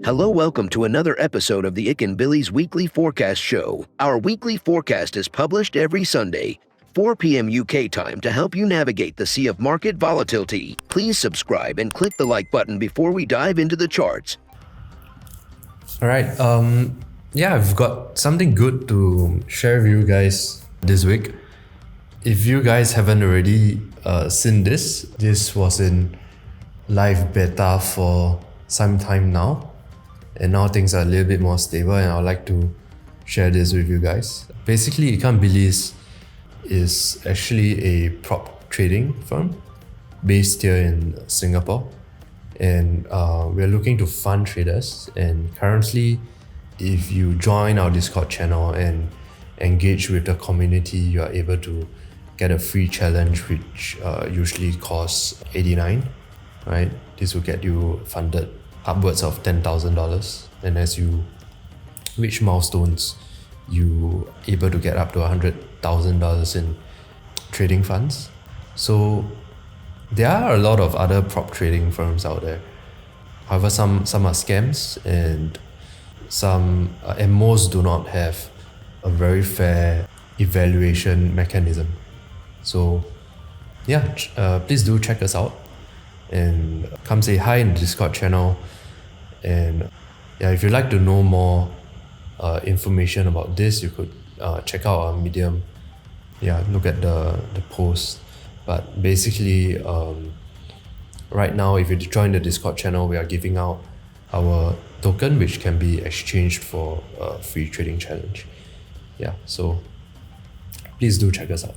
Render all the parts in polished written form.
Hello, welcome to another episode of the Ikan Bilis Weekly Forecast Show. Our weekly forecast is published every Sunday, 4 p.m. UK time to help you navigate the sea of market volatility. Please subscribe and click the like button before we dive into the charts. Alright, I've got something good to share with you guys this week. If you guys haven't already seen this was in live beta for some time now, and now things are a little bit more stable, and I'd like to share this with you guys. Basically, Ikan Bilis is actually a prop trading firm based here in Singapore, and we're looking to fund traders. And currently, if you join our Discord channel and engage with the community, you are able to get a free challenge, which usually costs $89, right? This will get you funded upwards of $10,000, and as you reach milestones, you able to get up to $100,000 in trading funds. So there are a lot of other prop trading firms out there. However, some are scams, and some and most do not have a very fair evaluation mechanism. So please do check us out and come say hi in the Discord channel. And if you'd like to know more information about this, you could check out our Medium. Look at the post. But basically, right now, if you join the Discord channel, we are giving out our token, which can be exchanged for a free trading challenge. So please do check us out.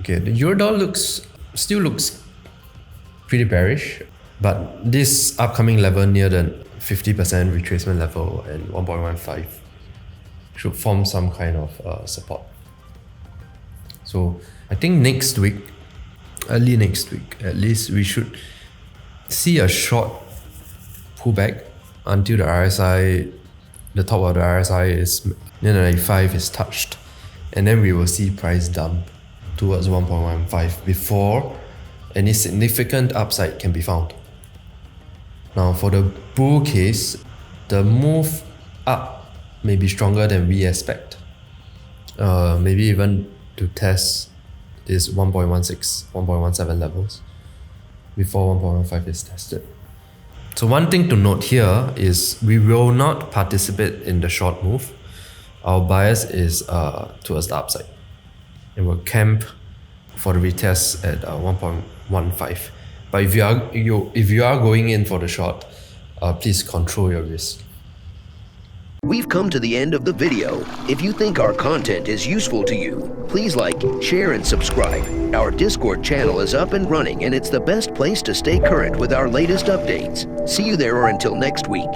Okay, the EURUSD still looks pretty bearish, but this upcoming level near the 50% retracement level and 1.15 should form some kind of support. So I think early next week at least, we should see a short pullback until the RSI, the top of the RSI is near 95 is touched, and then we will see price dump towards 1.15 before any significant upside can be found. Now for the bull case, the move up may be stronger than we expect. Maybe even to test this 1.16, 1.17 levels before 1.15 is tested. So one thing to note here is we will not participate in the short move. Our bias is towards the upside, and we'll camp for the retest at 1.15. But if you are going in for the short, please control your risk. We've come to the end of the video. If you think our content is useful to you, please like, share, and subscribe. Our Discord channel is up and running, and it's the best place to stay current with our latest updates. See you there, or until next week.